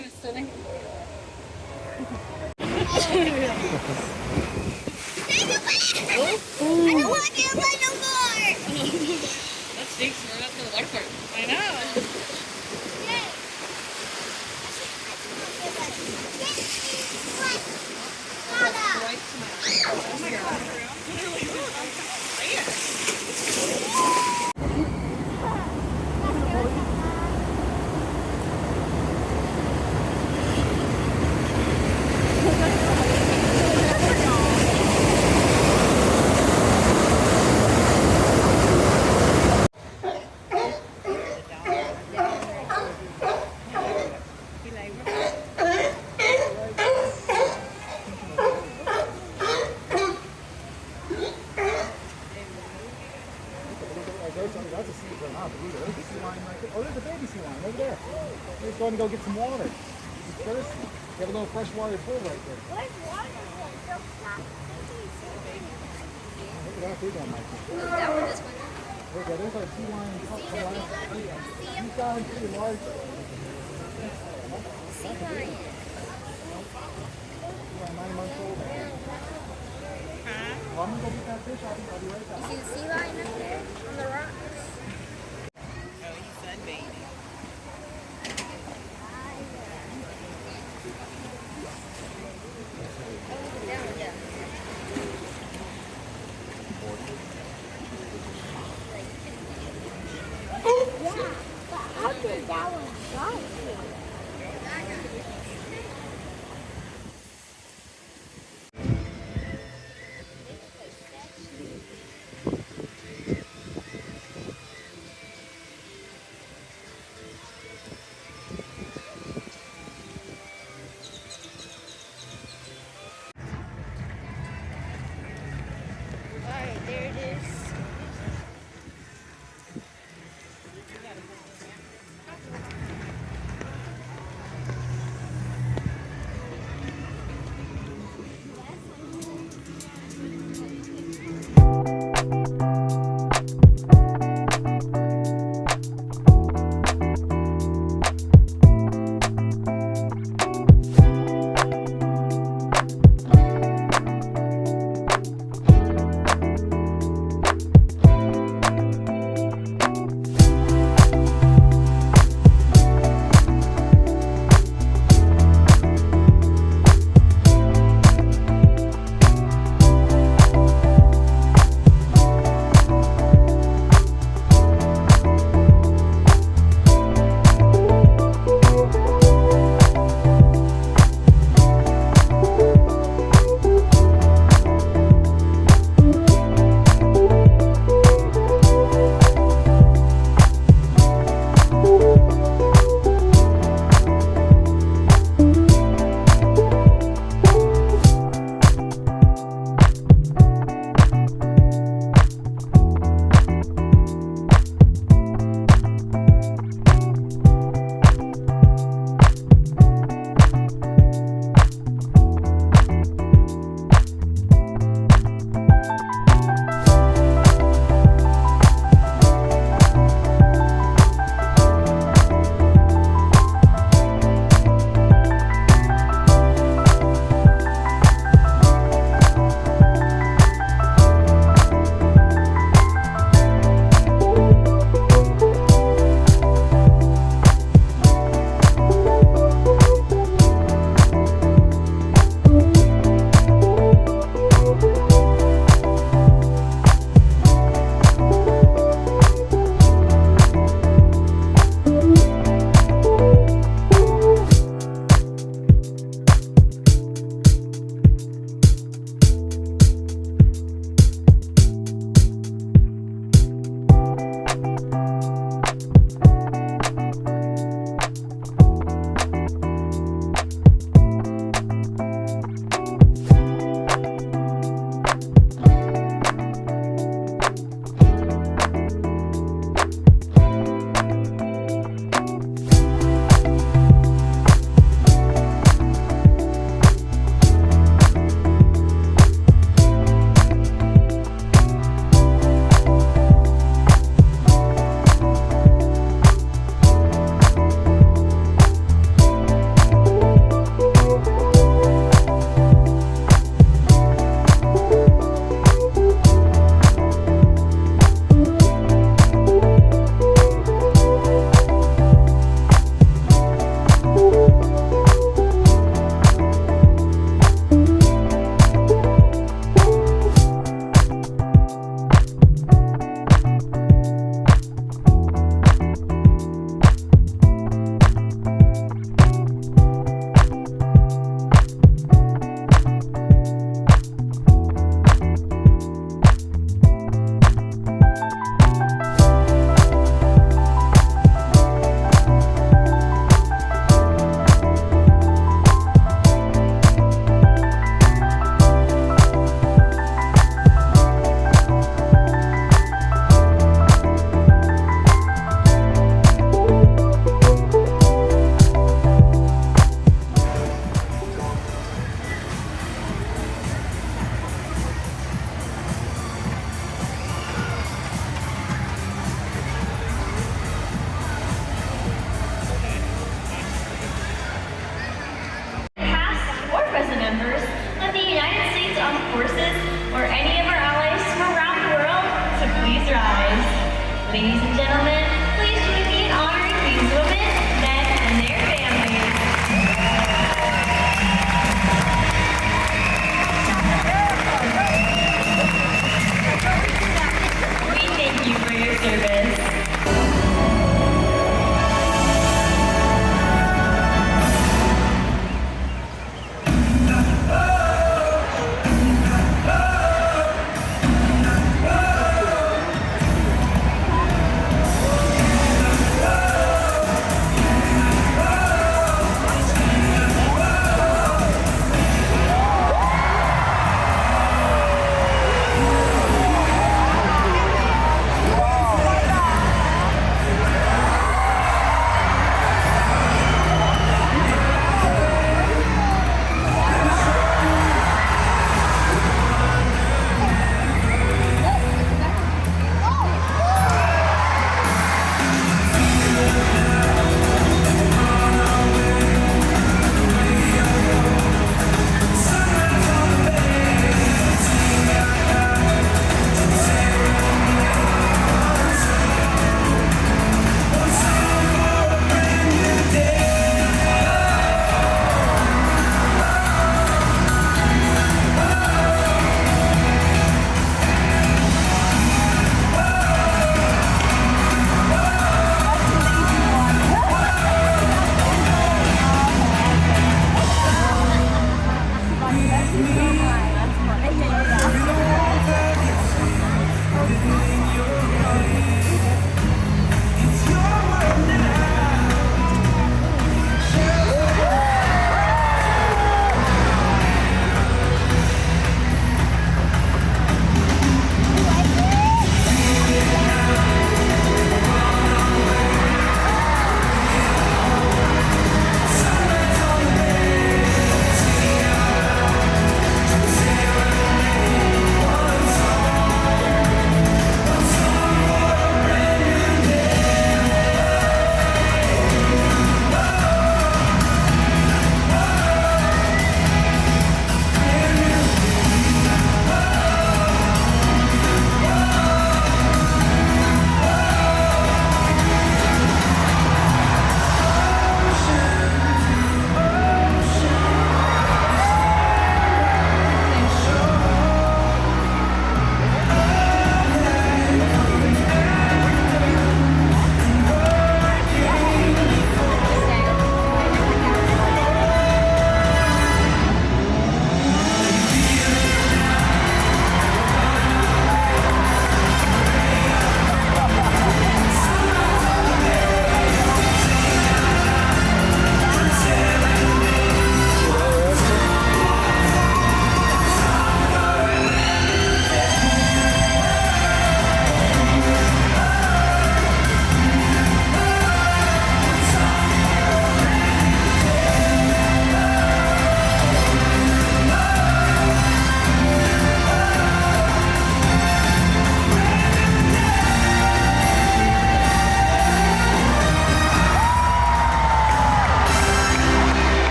kind of sitting. I don't want to get away no more! That stinks. We're not to the water park. I know. Right to my eye. Oh my god. Literally, That's a sea lion. There's a sea lion right there. Oh, there's a baby sea lion over there. He's going to go get some water. He's thirsty. You have a little freshwater pool right there. Where's water? Look at that big one, Michael. That one is one. Look, there's our sea lion. He's gotten pretty large. Sea lion. 9 months old. Well, I'm going to go get that fish. I'll be right back. You see the sea lion up there on the rocks? oh, he's sunbathing. Yeah, but how did that one shot you?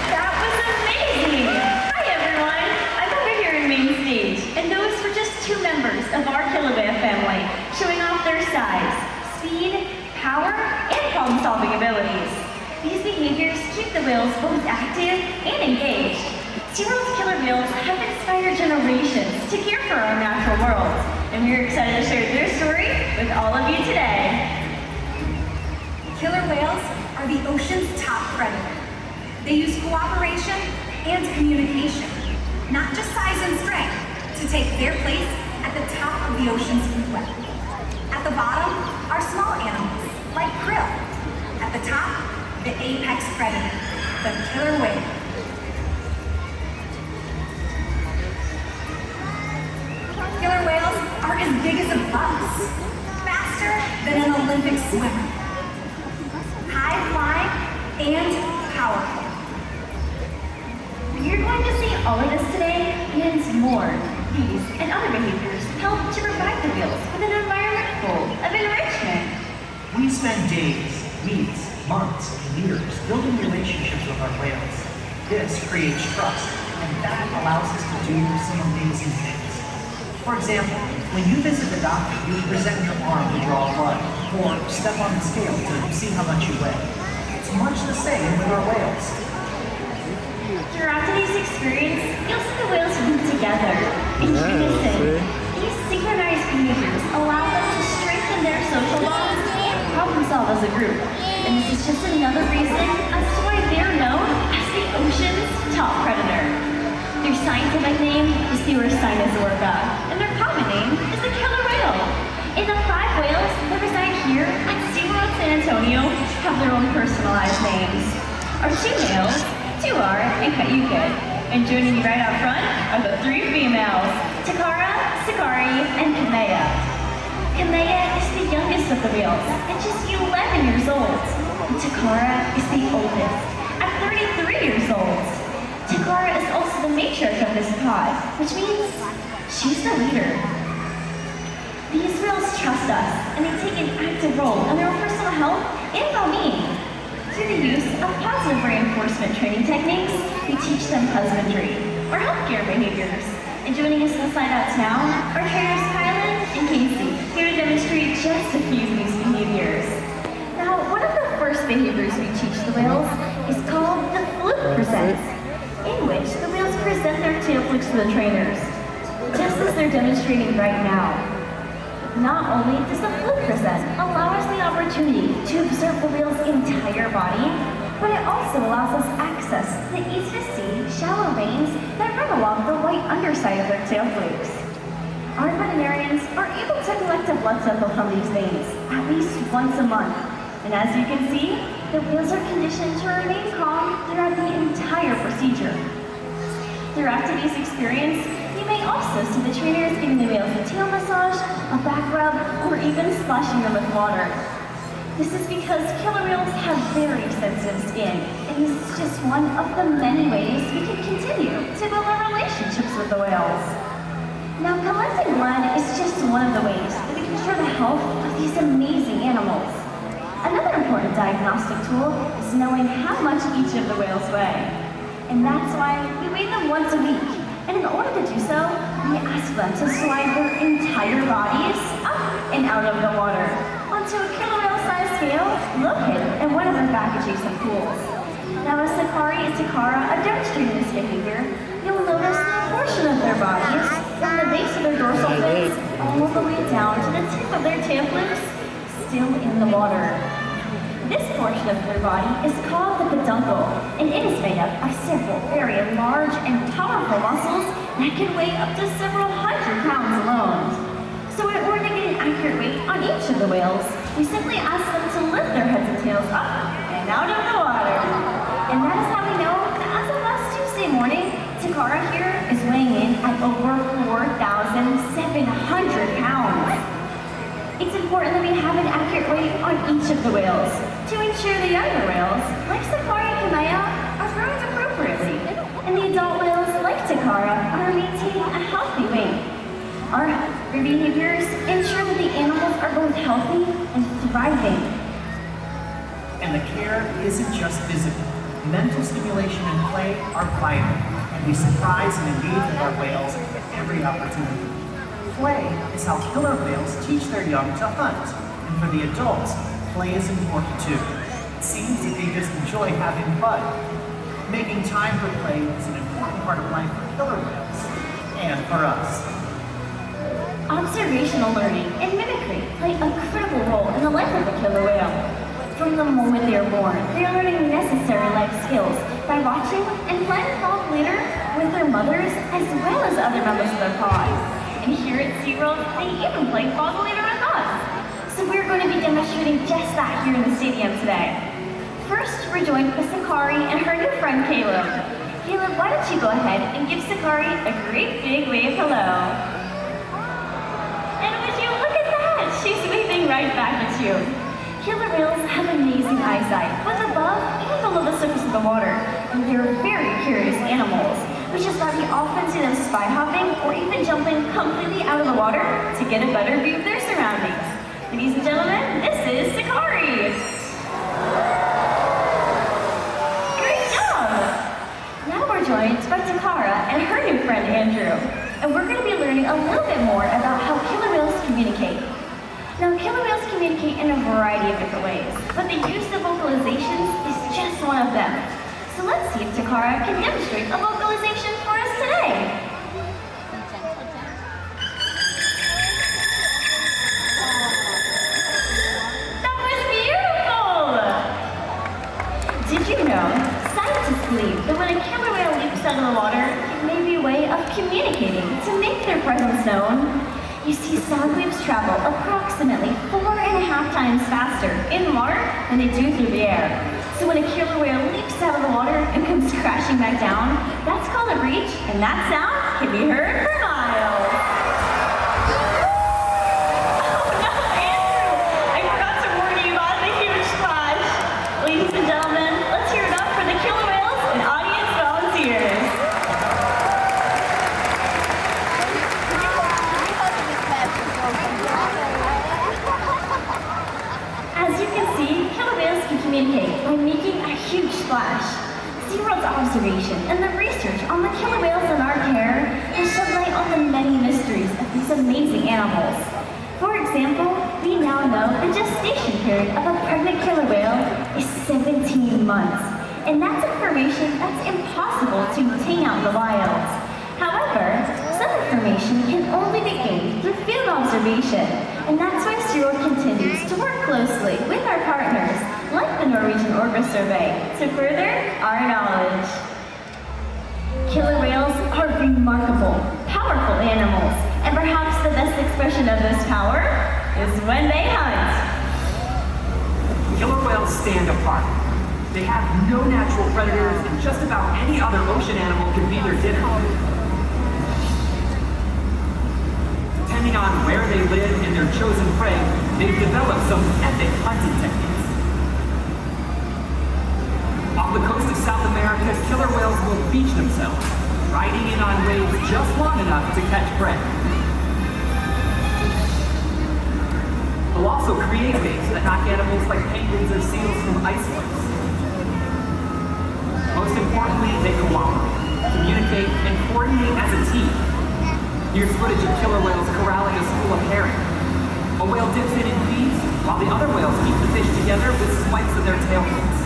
That was amazing! Hi everyone! I'm over here in main stage, and those were just two members of our Kilauea family showing off their size, speed, power, and problem-solving abilities. These behaviors keep the whales both active and engaged. SeaWorld's killer whales have inspired generations to care for our natural world, and we're excited to share their story with all of you today. Killer whales are the ocean's top predator. They use cooperation and communication, not just size and strength, to take their place at the top of the ocean's food web. At the bottom are small animals, like krill. At the top, the apex predator, the killer whale. Killer whales are as big as a bus, faster than an Olympic swimmer, high flying and powerful. You're going to see all of this today and more. These and other behaviors help to provide the whales with an environment full of enrichment. We spend days, weeks, months, and years building relationships with our whales. This creates trust, and that allows us to do some amazing things. For example, when you visit the doctor, you present your arm to draw blood, or step on the scale to see how much you weigh. It's much the same with our whales. Throughout today's experience, you'll see the whales move together in unison. These synchronized behaviors allow them to strengthen their social bonds and problem solve as a group. And this is just another reason as to why they're known as the ocean's top predator. Their scientific name is the Orca, and their common name is the killer whale. And the 5 whales that reside here at SeaWorld San Antonio have their own personalized names. Our 2 males, Tuar and Kayuke. And joining me right out front are the 3 females, Takara, Sakari, and Kanea. Kanea is the youngest of the whales at just 11 years old. And Takara is the oldest at 33 years old. Takara is also the matriarch of this pod, which means she's the leader. These whales trust us, and they take an active role in their own personal health and well-being. Through the use of positive reinforcement training techniques, we teach them husbandry, or healthcare behaviors. And joining us in the slide-outs now are trainers Kylan and Casey, here to demonstrate just a few of these behaviors. Now, one of the first behaviors we teach the whales is called the fluke present, in which the whales present their tail flukes to the trainers, just as they're demonstrating right now. Not only does the fluke present allow us the opportunity to observe the whale's entire body, but it also allows us access to the easy-to-see, shallow veins that run along the white underside of their tail flukes. Our veterinarians are able to collect a blood sample from these veins at least once a month. And as you can see, the whales are conditioned to remain calm throughout the entire procedure. Throughout today's experience, you may also see the trainers giving the whales a tail massage, a back rub, or even splashing them with water. This is because killer whales have very sensitive skin, and this is just one of the many ways we can continue to build our relationships with the whales. Now, collecting blood is just one of the ways that we can ensure the health of these amazing animals. Another important diagnostic tool is knowing how much each of the whales weigh. And that's why we weigh them once a week. And in order to do so, we ask them to slide their entire bodies up and out of the water onto a killer whale-sized scale located in one of their back adjacent pools. Now, as Sakari and Takara are demonstrating this behavior, you'll notice that a portion of their bodies, from the base of their dorsal fins all the way down to the tip of their tail flukes, still in the water. This portion of their body is called the peduncle, and it is made up of several very large and powerful muscles that can weigh up to several hundred pounds alone. So in order to get an accurate weight on each of the whales, we simply ask them to lift their heads and tails up and out of the water. And that is how we know that as of last Tuesday morning, Takara here is weighing in at over 4,700 pounds. It's important that we have an accurate weight on each of the whales to ensure the younger whales, like Sakari and Kamea, are growing appropriately, and the adult whales, like Takara, are maintaining a healthy weight. Our behaviors ensure that the animals are both healthy and thriving. And the care isn't just physical. Mental stimulation and play are vital, and we surprise and engage with our whales at every opportunity. Play is how killer whales teach their young to hunt, and for the adults, play is important too. It seems that they just enjoy having fun. Making time for play is an important part of life for killer whales, and for us. Observational learning and mimicry play a critical role in the life of a killer whale. From the moment they are born, they are learning necessary life skills by watching and playing frog leader with their mothers as well as other members of their pod. And here at SeaWorld, they even play frog leader with us. So we're going to be demonstrating just that here in the stadium today. First, we're joined by Sakari and her new friend Caleb. Caleb, why don't you go ahead and give Sakari a great big wave hello. And would you look at that? She's waving right back at you. Killer whales have amazing eyesight, both above and below the surface of the water, and they're very curious animals, which is why we often see them spy hopping or even jumping completely out of the water to get a better view of their surroundings. Ladies and gentlemen, this is Sakari. Great job! Now we're joined by Takara and her new friend Andrew, and we're going to be learning a little bit more about how killer whales communicate. Now, killer whales communicate in a variety of different ways, but the use of vocalizations is just one of them. So let's see if Takara can demonstrate a vocalization for us today. That was beautiful! Did you know, scientists believe that when a killer whale leaps out of the water, it may be a way of communicating to make their presence known? You see, sound waves travel approximately 4.5 times faster in water than they do through the air. So when a killer whale leaps out of the water and comes crashing back down, that's called a breach, and that sound can be heard for miles. Oh no, Andrew! I forgot to warn you about the huge splash. Ladies and gentlemen, let's hear it up for the killer whales and audience volunteers. As you can see, killer whales can communicate by making a huge splash. SeaWorld's observation and the research on the killer whales in our care has shed light on the many mysteries of these amazing animals. For example, we now know the gestation period of a pregnant killer whale is 17 months. And that's information that's impossible to obtain out in the wild. However, some information can only be gained through field observation, and that's why SeaWorld continues to work closely with our partners like the Norwegian Orca survey, to further our knowledge. Killer whales are remarkable, powerful animals, and perhaps the best expression of this power is when they hunt. Killer whales stand apart. They have no natural predators, and just about any other ocean animal can be their dinner. Depending on where they live and their chosen prey, they've developed some epic hunting techniques. Off the coast of South America, killer whales will beach themselves, riding in on waves just long enough to catch prey. They'll also create waves that knock animals like penguins or seals from ice floes. Most importantly, they cooperate, communicate, and coordinate as a team. Here's footage of killer whales corralling a school of herring. A whale dips in and feeds, while the other whales keep the fish together with swipes of their tail fins.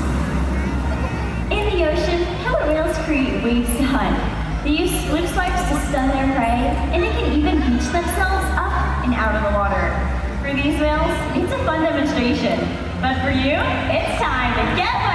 In the ocean, killer whales create waves to hunt. They use swoop swipes to stun their prey, and they can even beach themselves up and out of the water. For these whales, it's a fun demonstration. But for you, it's time to get wet!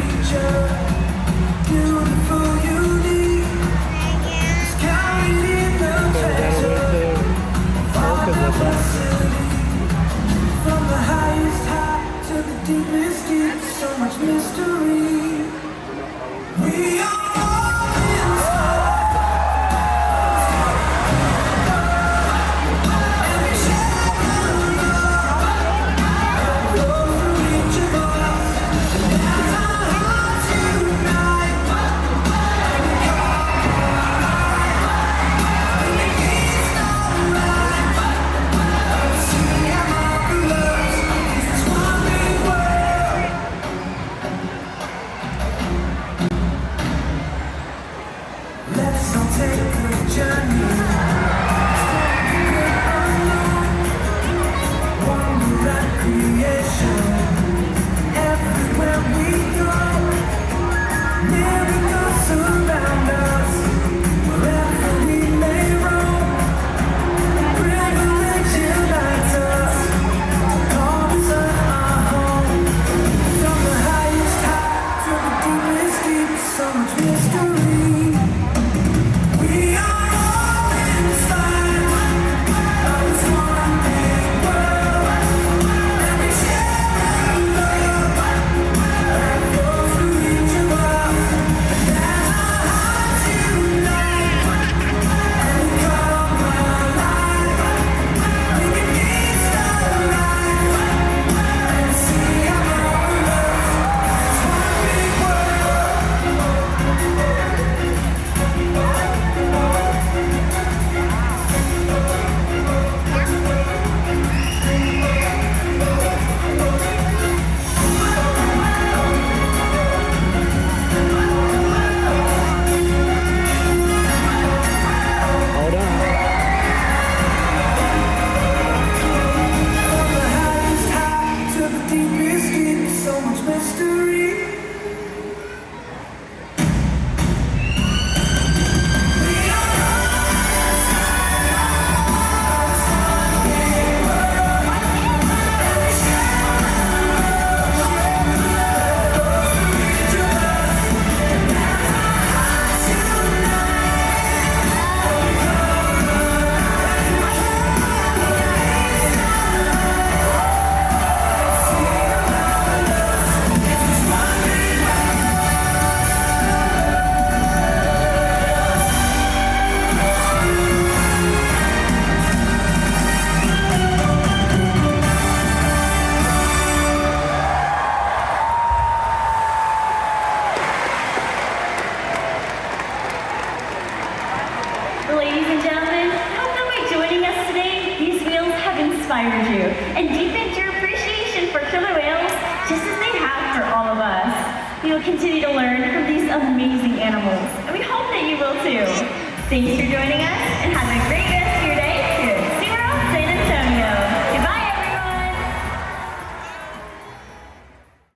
creature, beautiful, unique. It's counted in the treasure of the city. From the highest high to the deepest deep, so much mystery. We are all inside. And we share love through each of us. As our hearts unite, and we come and we feast on life. See how marvelous is this wondering world. Let's all take a journey. Wonder at creation. Everywhere we go, miracles surround us. Wherever we may roam, privilege unites us. Call this earth our home. From the highest high to the deepest deep, so much mystery. We are all inspired by this one big world, and we share love that flows through each of us. As our hearts unite and we come alive, we can feast on life and see how marvelous this one big world. Hold on. From the highest high to the deepest deep, so much mystery. We are Ladies and gentlemen, I hope that by joining us today, these wheels have inspired you and deepened your appreciation for killer whales just as they have for all of us. We will continue to learn from these amazing animals, and we hope that you will too. Thanks for joining us, and have